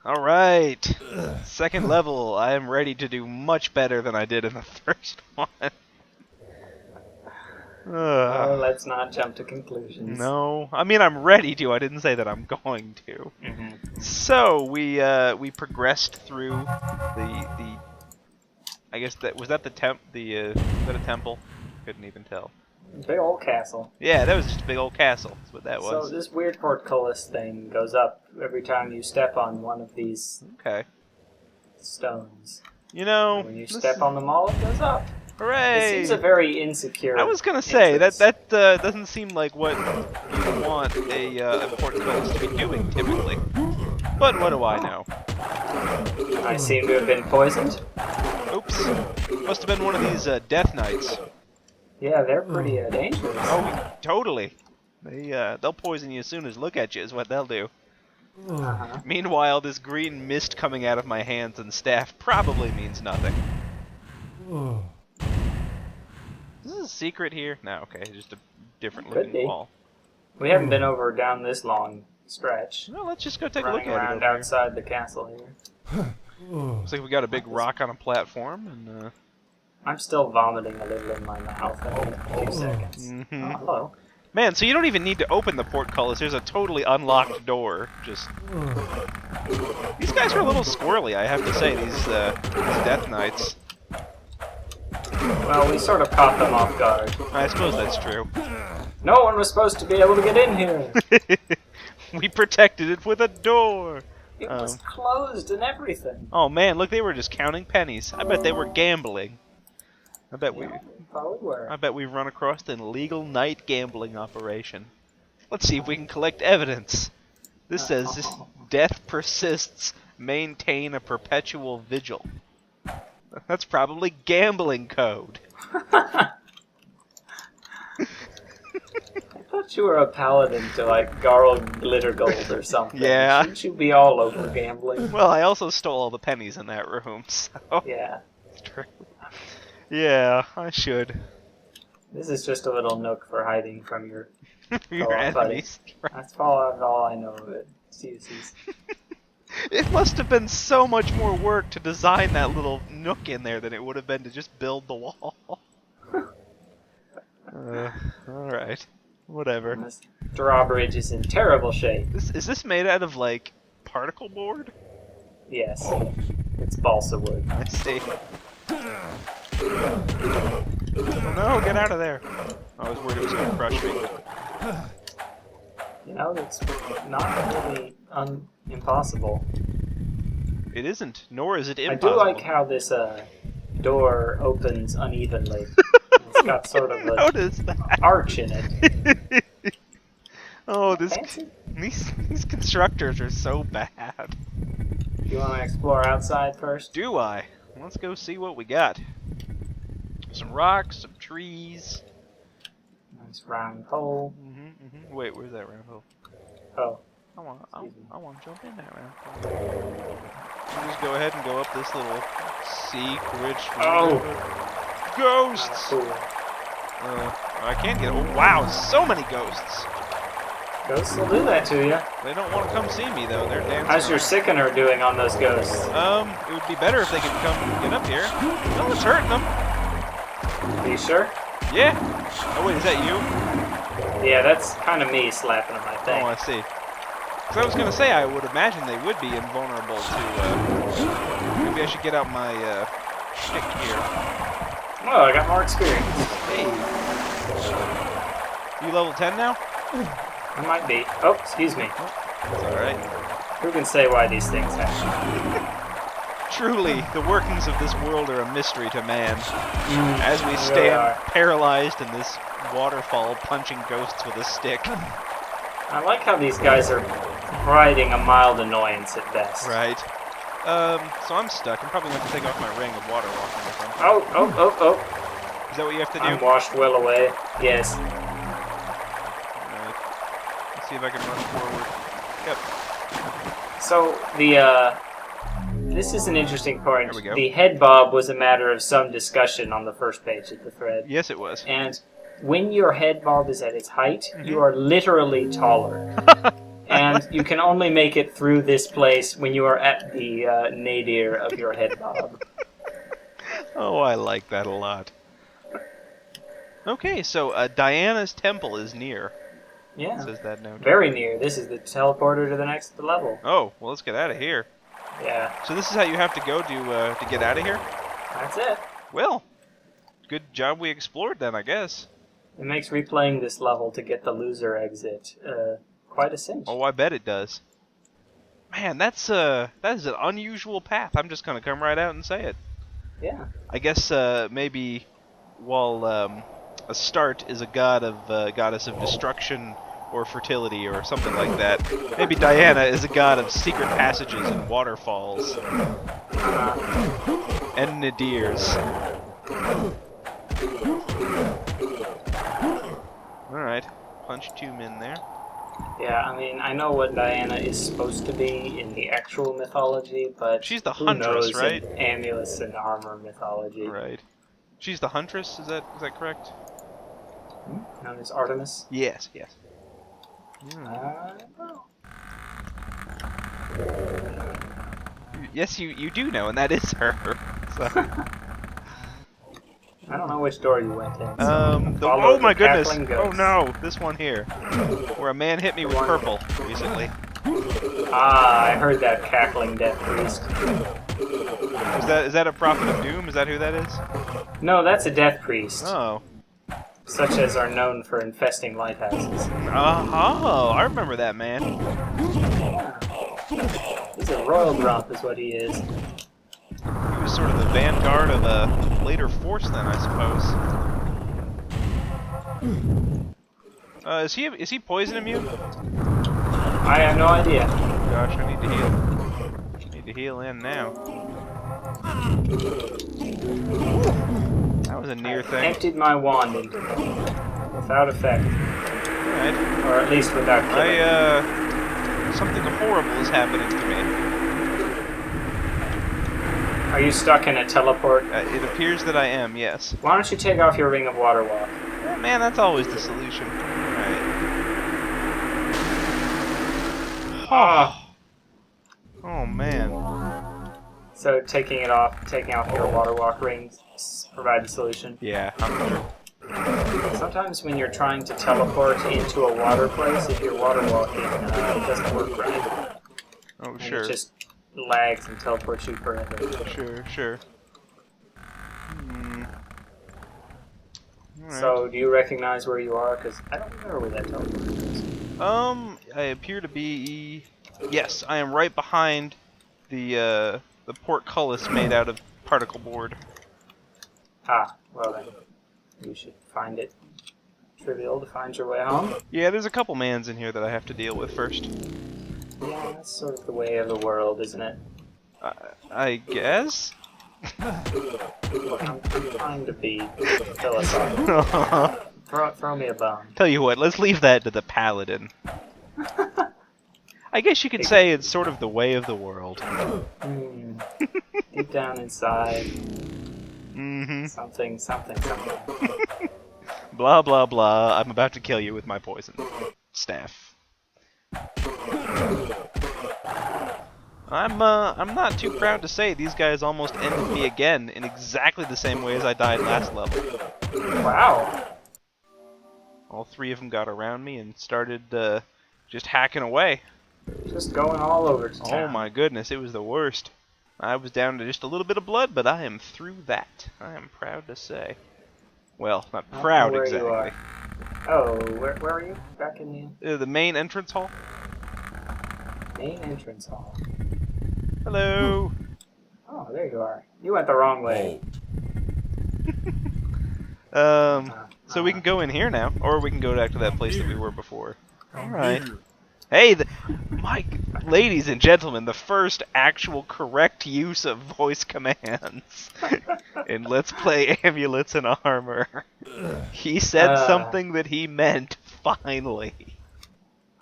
Alright. Second level. I am ready to do much better than I did in the first one. Oh, let's not jump to conclusions. No. I mean, I'm ready to. I didn't say that I'm going to. So, we progressed through the I guess that was that the was that a temple? Couldn't even tell. Big old castle. Yeah, that was just a big old castle. That's what that was. So this weird portcullis thing goes up every time you step on one of these stones. You know, and when you step on them all, it goes up. Hooray! It seems a very insecure. I was gonna say that doesn't seem like what you want a portcullis to be doing typically. But what do I know? I seem to have been poisoned. Oops! Must have been one of these Death Knights. Yeah, they're pretty dangerous. Oh, totally. They'll poison you as soon as look at you is what they'll do. Meanwhile, this green mist coming out of my hands and staff probably means nothing. Is this a secret here? No, okay, just a different looking wall. We haven't been over down this long stretch. Well, let's just go take a look at it. Running around outside the castle here. Looks like we got a big rock on a platform, and I'm still vomiting a little in my mouth in a few seconds. Oh, hello. Man, so you don't even need to open the portcullis. There's a totally unlocked door. Just these guys are a little squirrely, I have to say. These Death Knights. Well, we sort of caught them off guard. I suppose that's true. No one was supposed to be able to get in here. We protected it with a door. It was closed and everything. Oh man, look, they were just counting pennies. I bet they were gambling. I bet probably were. I bet we've run across an illegal night gambling operation. Let's see if we can collect evidence. This says death persists. Maintain a perpetual vigil. That's probably gambling code. I thought you were a paladin to like Garl Glittergold or something. Yeah. Shouldn't you be all over gambling? Well, I also stole all the pennies in that room, so... Yeah. It's true. Yeah, I should. This is just a little nook for hiding from your enemies. Right. That's all I know of it. CUCs. It must have been so much more work to design that little nook in there than it would have been to just build the wall. Alright. Whatever. This drawbridge is in terrible shape. Is this made out of, like, particle board? Yes. It's balsa wood. I see. No, get out of there. I was worried it was going to crush me. You know, it's not really impossible. It isn't, nor is it I impossible. do like how this door opens unevenly. It's got sort of an arch in it. Oh, these constructors are so bad. You want to explore outside first? Do I? Let's go see what we got. Some rocks, some trees. Nice round hole. Wait, where's that round hole? Oh. I want to jump in that round hole. We'll just go ahead and go up this little secret. Ghosts! Cool. I can't get. Oh wow, so many ghosts. Ghosts will do that to you. They don't want to come see me though. They're dancing. How's your sickener doing on those ghosts? It would be better if they could come get up here. No, it's hurting them. Are you sure? Yeah. Oh wait, is that you? Yeah, that's kind of me slapping them, I think. Oh, I see. Because I was gonna say I would imagine they would be invulnerable to. Maybe I should get out my stick here. Oh, I got more experience. Hey. You level 10 now? I might be. Oh, excuse me. That's alright. Who can say why these things happen? Truly, the workings of this world are a mystery to man. As we stand paralyzed in this waterfall punching ghosts with a stick. I like how these guys are providing a mild annoyance at best. Right. So I'm stuck. I'm probably going to have to take off my ring of water walking or something. Oh. Is that what you have to do? I'm washed well away. Yes. Alright. Let's see if I can run forward. Yep. So, this is an interesting point. There we go. The head bob was a matter of some discussion on the first page of the thread. Yes, it was. And when your head bob is at its height, you are literally taller. And you can only make it through this place when you are at the nadir of your head bob. Oh, I like that a lot. Okay, so Diana's temple is near. Yeah. Says that note. Very near. This is the teleporter to the next level. Oh, well, let's get out of here. Yeah. So this is how you have to go to get out of here? That's it. Well, good job we explored then, I guess. It makes replaying this level to get the loser exit quite a cinch. Oh, I bet it does. Man, that is an unusual path. I'm just gonna come right out and say it. Yeah. I guess maybe while Astarte is a goddess of destruction or fertility or something like that, maybe Diana is a god of secret passages and waterfalls and nadirs. All right, punch 2 men there. Yeah, I mean, I know what Diana is supposed to be in the actual mythology, but She's the who huntress, knows right? In Amulets and armor mythology. Right. She's the huntress. Is that correct? Known as Artemis. Yes. Yes. No. Yes, you do know, and that is her. So. I don't know which door you went in. Oh my goodness! Oh no, this one here, where a man hit me with purple recently. Ah, I heard that cackling death priest. Is that a prophet of doom? Is that who that is? No, that's a death priest. Oh. Such as are known for infesting lighthouses. Oh, I remember that man. Yeah. He's a royal grump, is what he is. He was sort of the vanguard of a later force, then, I suppose. Is he poison immune? I have no idea. Gosh, I need to heal. Need to heal in now. That was a near thing. Emptied my wand into him without effect. Alright. Or at least without killing. Something horrible is happening to me. Are you stuck in a teleport? It appears that I am, yes. Why don't you take off your Ring of Water Walk? Man, that's always the solution. Alright. Oh, man. So taking off your Water Walk rings provide the solution? Yeah, I'm sure. Sometimes when you're trying to teleport into a water place, if you're water walking, it doesn't work right. Oh, And sure. it just lags and teleports you forever. Sure. Right. So, do you recognize where you are? Because I don't remember where that teleport is. I appear to be... Yes, I am right behind the portcullis made out of particle board. Ah, well then. You should find it trivial to find your way home. Yeah, there's a couple mans in here that I have to deal with first. Yeah, that's sort of the way of the world, isn't it? I guess? Look, I'm trying to be philosophical. Throw me a bone. Tell you what, let's leave that to the paladin. I guess you could say it's sort of the way of the world. Deep down inside. Mm-hmm. Something. Blah, blah, blah. I'm about to kill you with my poison staff. I'm not too proud to say these guys almost ended me again in exactly the same way as I died last level. Wow. All 3 of them got around me and started just hacking away. Just going all over to town. Oh my goodness, it was the worst. I was down to just a little bit of blood, but I am through that. I am proud to say. Well, not proud exactly. You are. Oh, where are you? Back in The main entrance hall. Main entrance hall. Hello. Oh, there you are. You went the wrong way. So we can go in here now, or we can go back to that place that we were before. All right. Hey, ladies and gentlemen, the first actual correct use of voice commands in Let's Play Amulets and Armor. He said something that he meant, finally.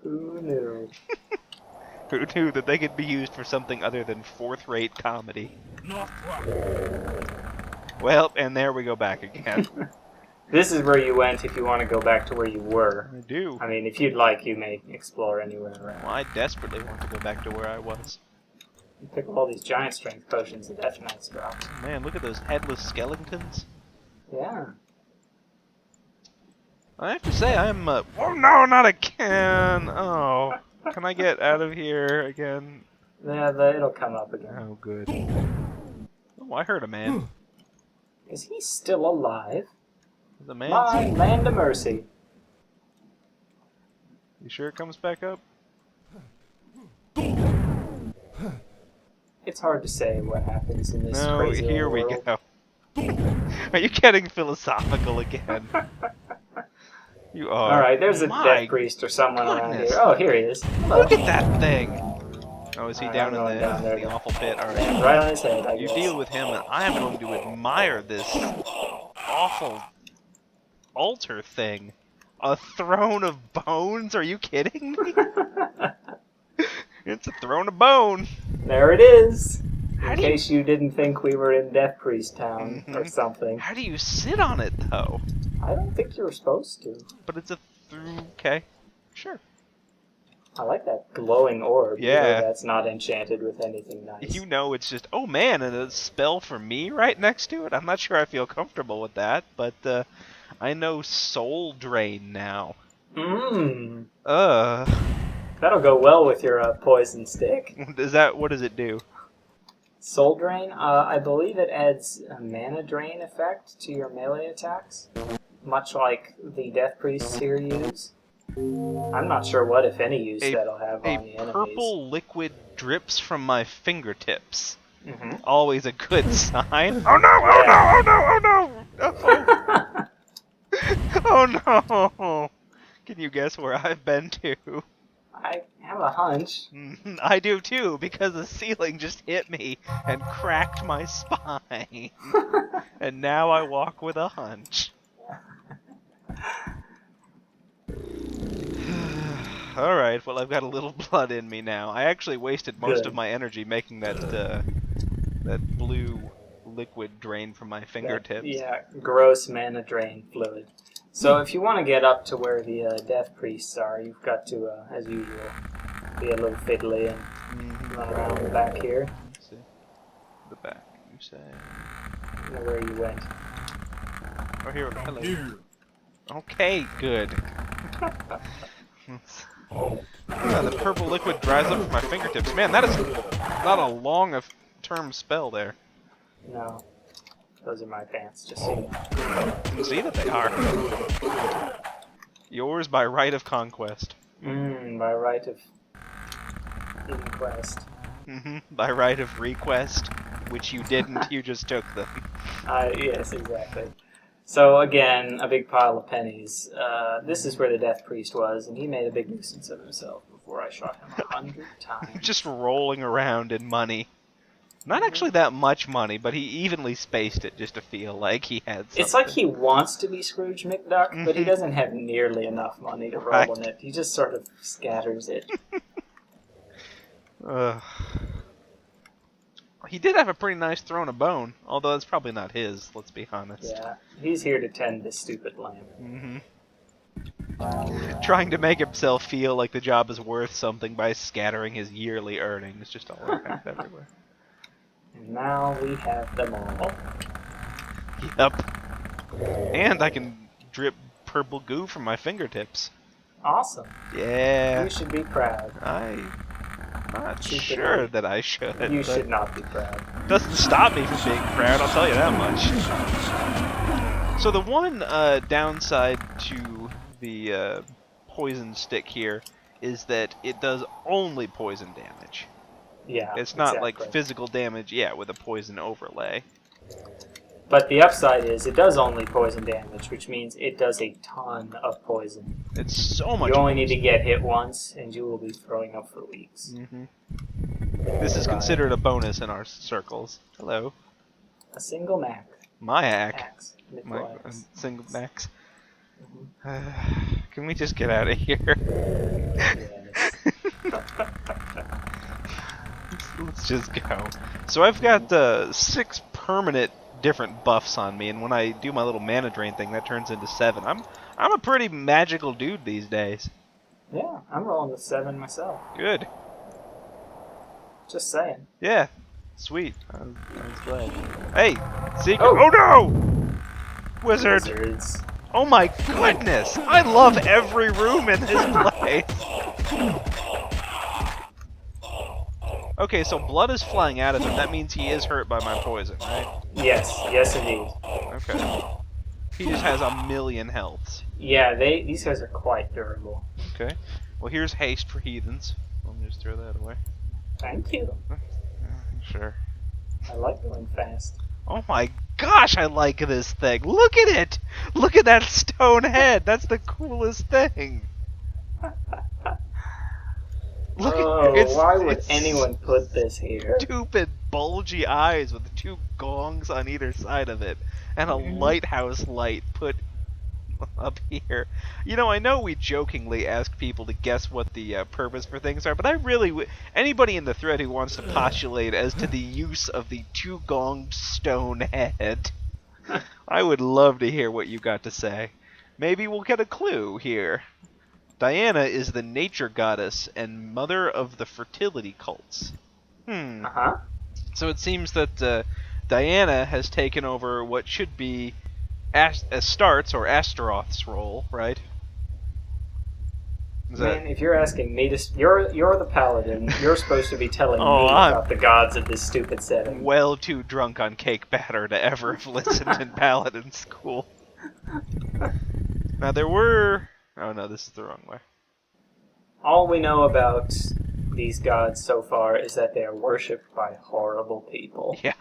Who knew? Who knew that they could be used for something other than fourth-rate comedy? Well, and there we go back again. This is where you went if you want to go back to where you were. I do. I mean, if you'd like, you may explore anywhere around. Well, I desperately want to go back to where I was. You pick up all these giant strength potions the Death Knights dropped. Man, look at those headless skeletons. Yeah. I have to say, I'm, oh no, not again! Oh, can I get out of here again? Yeah, it'll come up again. Oh, good. Oh, I heard a man. Is he still alive? The man. My land of mercy. You sure it comes back up? It's hard to say what happens in this crazy here we world. go. Are you getting philosophical again? You are. Alright, there's a My death priest or someone around goodness. here. Oh, here he is. Hello. Look at that thing! Oh, is he Alright, down I'm going in down there the then. awful pit? Alright. Right on his head, I You guess. deal with him, and I am going to admire this awful altar thing. A throne of bones? Are you kidding me? It's a throne of bone. There it is. How In do you- case you didn't think we were in Death Priest Town or something. How do you sit on it, though? I don't think you were supposed to. But it's a okay, sure. I like that glowing orb. You know Yeah. that's not enchanted with anything nice. You know, it's just, oh man, and a spell for me right next to it? I'm not sure I feel comfortable with that, but I know Soul Drain now. Mmm. Uh, That'll go well with your poison stick. what does it do? Soul Drain, I believe it adds a mana drain effect to your melee attacks. Much like the Death Priests here use. I'm not sure what, if any, use that'll have on the A enemies. purple liquid drips from my fingertips. Mm-hmm. Always a good sign. Oh no, oh no, oh no, oh no! Oh no! Can you guess where I've been to? I have a hunch. I do too, because the ceiling just hit me and cracked my spine. And now I walk with a hunch. Alright, well I've got a little blood in me now. I actually wasted most Good. of my energy making that blue liquid drain from my fingertips. Yeah, gross mana drain fluid. So if you want to get up to where the Death Priests are, you've got to, as usual, be a little fiddly and run around the back here. Let's see. The back, you say. I don't know where you went. Oh, here, hello. Okay, good. Yeah, the purple liquid dries up from my fingertips. Man, that is not a long-term spell there. No. Those are my pants, just so you know. You can see that they are. Yours by right of conquest. By right of inquest. By right of request, which you didn't, you just took them. Yes, exactly. So again, a big pile of pennies. This is where the Death Priest was, and he made a big nuisance of himself before I shot him 100 times. Just rolling around in money. Not actually that much money, but he evenly spaced it just to feel like he had something. It's like he wants to be Scrooge McDuck, but he doesn't have nearly enough money to roll in it. He just sort of scatters it. He did have a pretty nice throne of bone, although it's probably not his, let's be honest. Yeah, he's here to tend this stupid lamp. Trying to make himself feel like the job is worth something by scattering his yearly earnings just all around everywhere. And now we have them all. Yep. And I can drip purple goo from my fingertips. Awesome. Yeah. You should be proud. I'm not You should sure be. that I should. You but should not be proud. Doesn't stop me from being proud, I'll tell you that much. So the one downside to the poison stick here is that it does only poison damage. Yeah, It's not exactly. like physical damage, yeah, with a poison overlay. But the upside is it does only poison damage, which means it does a ton of poison. It's so much You only need to get hit once, and you will be throwing up for weeks. This is considered a bonus in our circles. Hello. A single max. My axe. Axe. My Nickel axe. single max. Can we just get out of here? Yes. Let's just go. So I've got 6 permanent different buffs on me, and when I do my little mana drain thing, that turns into 7. I'm a pretty magical dude these days. Yeah, I'm rolling with 7 myself. Good. Just saying. Yeah. Sweet. I was glad. Hey, secret. Oh. Oh no! Wizard. Wizards. Oh my goodness! I love every room in this place. Okay, so blood is flying out of him. That means he is hurt by my poison, right? Yes, indeed. Okay. He just has a million healths. Yeah, these guys are quite durable. Okay. Well, here's haste for heathens. Let me just throw that away. Thank you. Sure. I like going fast. Oh my gosh, I like this thing. Look at it! Look at that stone head. That's the coolest thing. Look why would anyone put this here? Stupid bulgy eyes with 2 gongs on either side of it, and a lighthouse light put up here. You know, I know we jokingly ask people to guess what the purpose for things are, but I really anybody in the thread who wants to postulate as to the use of the 2-gonged stone head, I would love to hear what you got to say. Maybe we'll get a clue here. Diana is the nature goddess and mother of the fertility cults. Uh-huh. So it seems that Diana has taken over what should be Astartes or Astaroth's role, right? Man, if you're asking me to... You're the paladin. You're supposed to be telling me I'm about the gods of this stupid setting. well too drunk on cake batter to ever have listened in paladin school. Now there were... Oh no, this is the wrong way. All we know about these gods so far is that they are worshipped by horrible people. Yeah.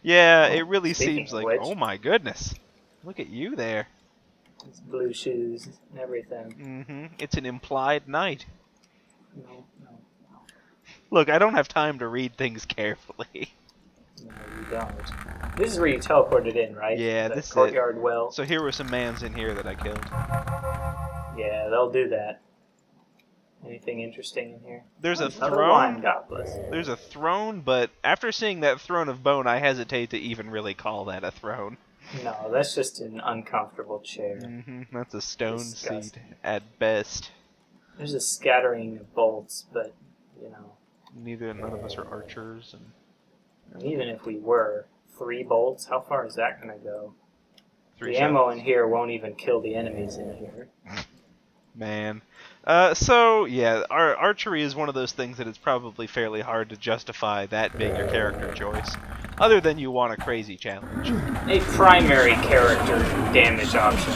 Yeah, it really Speaking seems of like... which- Oh my goodness. Look at you there. It's blue shoes and everything. Mm-hmm. It's an implied knight. No. Look, I don't have time to read things carefully. No, you don't. This is where you teleported in, right? Yeah, the this is it. courtyard well. So here were some mans in here that I killed. Yeah, they'll do that. Anything interesting in here? There's a Another throne. wine goblet. There's a throne, but after seeing that throne of bone, I hesitate to even really call that a throne. No, that's just an uncomfortable chair. Mm-hmm. That's a stone Disgusting. seat at best. There's a scattering of bolts, but, you know, None of us are archers, and even if we were, 3 bolts, how far is that going to go? 3 The ammo in here won't even kill the enemies in here. Man. So, yeah, archery is one of those things that it's probably fairly hard to justify that being your character choice. Other than you want a crazy challenge. A primary character damage option.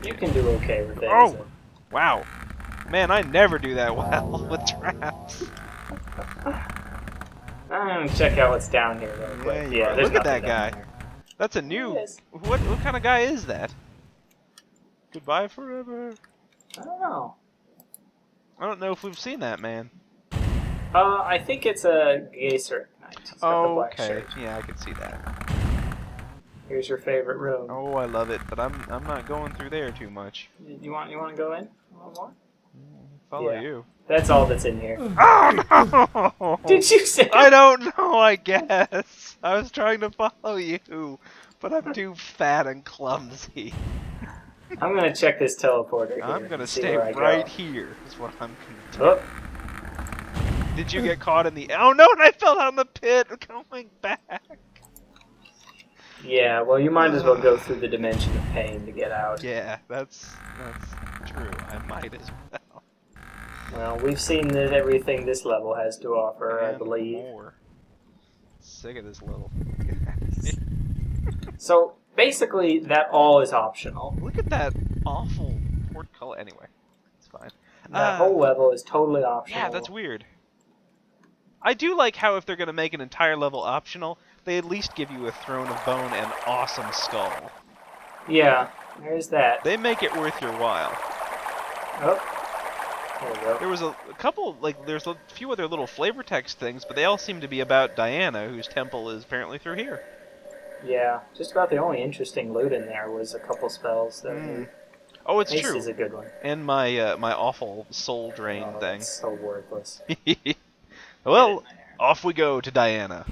You can do okay with it. Oh! Wow. Man, I never do that well with traps. I'm gonna check out what's down here real quick. Yeah, there's look at nothing that down guy. there. That's a new... Yes. What kind of guy is that? Goodbye forever. I don't know. I don't know if we've seen that man. I think it's a Gazer Knight. He's got the black Okay. shirt. Yeah, I can see that. Here's your favorite room. Oh, I love it, but I'm not going through there too much. You want to go in? Want more? Follow Yeah. you. That's all that's in here. Oh no! Did you say? I don't know. I guess I was trying to follow you, but I'm too fat and clumsy. I'm gonna check this teleporter here. I'm gonna and see stay where I go. right here. Is what I'm gonna do. Oh, Did you get caught in the? Oh no! And I fell down the pit. Going back. yeah. Well, you might as well go through the dimension of pain to get out. Yeah, that's true. I might as well. Well, we've seen that everything this level has to offer, I And believe. more. Sick of this little. So basically, that all is optional. Look at that awful portcullis. Anyway, it's fine. That whole level is totally optional. Yeah, that's weird. I do like how if they're going to make an entire level optional, they at least give you a throne of bone and awesome skull. Yeah, there's that. They make it worth your while. Oh, there we go. There was a couple, like, there's a few other little flavor text things, but they all seem to be about Diana, whose temple is apparently through here. Yeah, just about the only interesting loot in there was a couple spells that we... Oh, it's Ace true. is a good one. And my my awful soul drain Oh, thing. that's so worthless. Well, off we go to Diana.